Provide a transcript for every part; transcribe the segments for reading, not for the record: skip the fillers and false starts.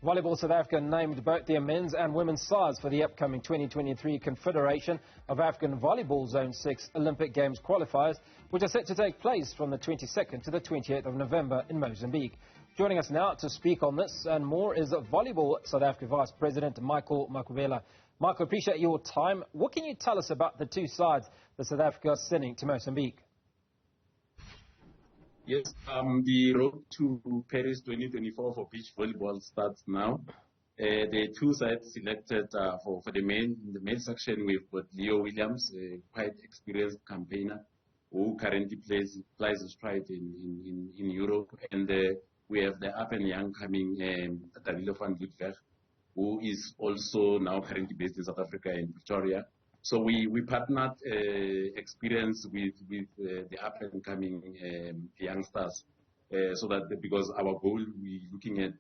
Volleyball South Africa named both their men's and women's sides for the upcoming 2023 Confederation of African Volleyball Zone 6 Olympic Games qualifiers, which are set to take place from the 22nd to the 28th of November in Mozambique. Joining us now to speak on this and more is Volleyball South Africa Vice President Michael Makhubela. Michael, appreciate your time. What can you tell us about the two sides that South Africa are sending to Mozambique? Yes, the road to Paris 2024 for beach volleyball starts now. The two sides selected for the male section, we've got Leo Williams, a quite experienced campaigner who currently plays stride in Europe, and we have the up and young coming Danilo van Lidweg, who is also now currently based in South Africa in Pretoria. So we partnered experience with the up and coming youngsters, so that because our goal we're looking at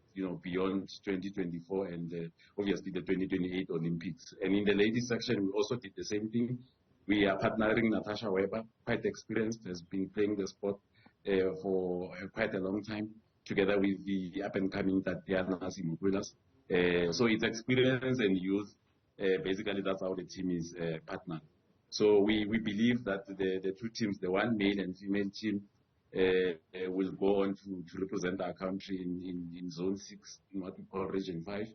beyond 2024 and obviously the 2028 Olympics. And in the ladies section we also did the same thing. We are partnering Natasha Weber, quite experienced, has been playing the sport for quite a long time, together with the up and coming Tatiana Makhubela. So it's experience and youth. Basically, that's how the team is partnered. So we believe that the two teams, the one male and female team, will go on to represent our country in Zone 6, in what we call Region 5.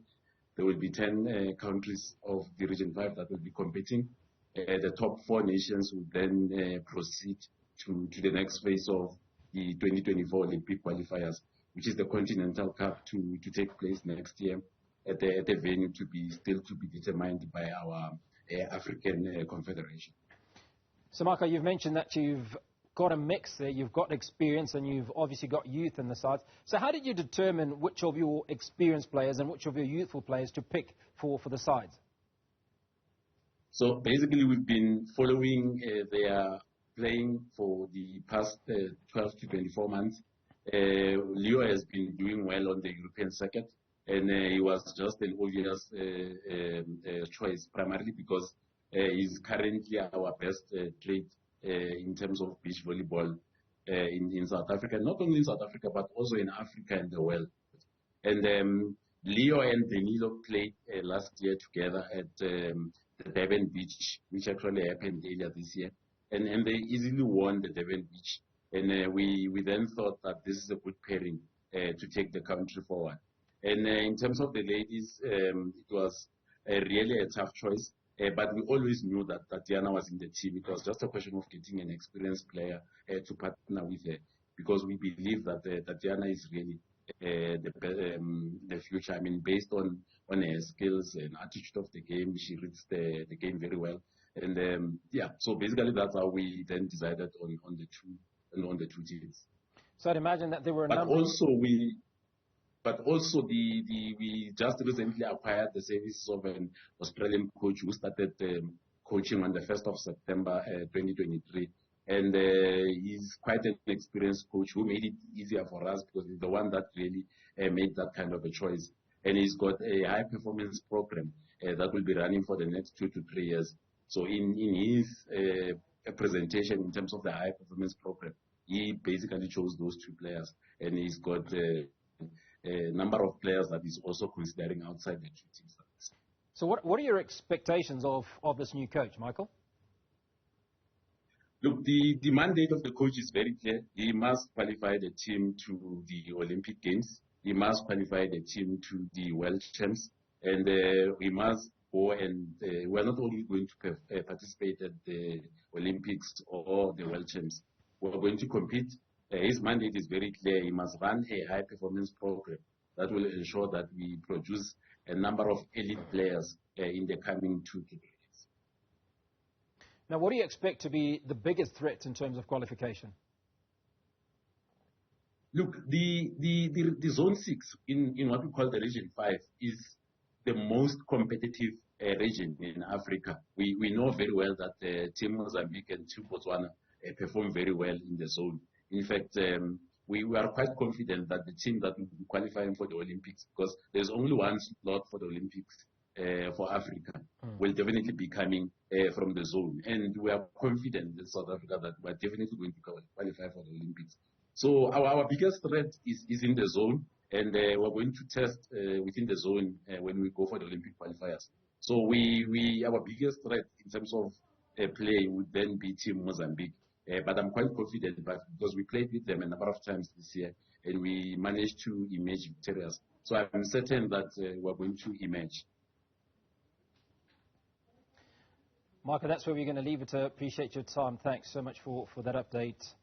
There will be 10 countries of the Region 5 that will be competing. The top 4 nations will then proceed to the next phase of the 2024 Olympic qualifiers, which is the Continental Cup to take place next year at the venue still to be determined by our African Confederation. So, Michael, you've mentioned that you've got a mix there. You've got experience and you've obviously got youth in the sides. So how did you determine which of your experienced players and which of your youthful players to pick for the sides? So basically we've been following their playing for the past 12 to 24 months. Leo has been doing well on the European circuit. And he was just an obvious choice, primarily because he's currently our best played in terms of beach volleyball in South Africa, not only in South Africa, but also in Africa and the world. And Leo and Danilo played last year together at the Durban Beach, which actually happened earlier this year. And they easily won the Durban Beach. And we then thought that this is a good pairing to take the country forward. And in terms of the ladies, it was really a tough choice, but we always knew that Tatiana was in the team. It was just a question of getting an experienced player to partner with her, because we believe that Tatiana is really the future. I mean, based on her skills and attitude of the game, she reads the game very well. And yeah, so basically that's how we then decided on the two teams. So I'd imagine that there were a number. But also we just recently acquired the services of an Australian coach who started coaching on the 1st of September 2023. And he's quite an experienced coach who made it easier for us, because he's the one that really made that kind of a choice. And he's got a high performance program that will be running for the next 2 to 3 years. So in his presentation in terms of the high performance program, he basically chose those 2 players, and he's got a number of players that he's also considering outside the 2 teams. So what are your expectations of this new coach, Michael? Look, the mandate of the coach is very clear. He must qualify the team to the Olympic Games. He must qualify the team to the World Champs. And we must go and we're not only going to participate at the Olympics or the World Champs. We're going to compete. His mandate is very clear. He must run a high-performance program that will ensure that we produce a number of elite players in the coming 2 to 3 years. Now, what do you expect to be the biggest threats in terms of qualification? Look, the Zone 6 in what we call the Region 5 is the most competitive region in Africa. We know very well that Team Mozambique and Team Botswana perform very well in the zone. In fact, we are quite confident that the team that will be qualifying for the Olympics, because there's only one slot for the Olympics for Africa, will definitely be coming from the zone. And we are confident in South Africa that we are definitely going to qualify for the Olympics. So our biggest threat is in the zone. And we're going to test within the zone when we go for the Olympic qualifiers. So our biggest threat in terms of play would then be Team Mozambique. But I'm quite confident because we played with them a number of times this year and we managed to emerge victorious. So I'm certain that we're going to emerge. Michael, that's where we're going to leave it. Appreciate your time. Thanks so much for that update.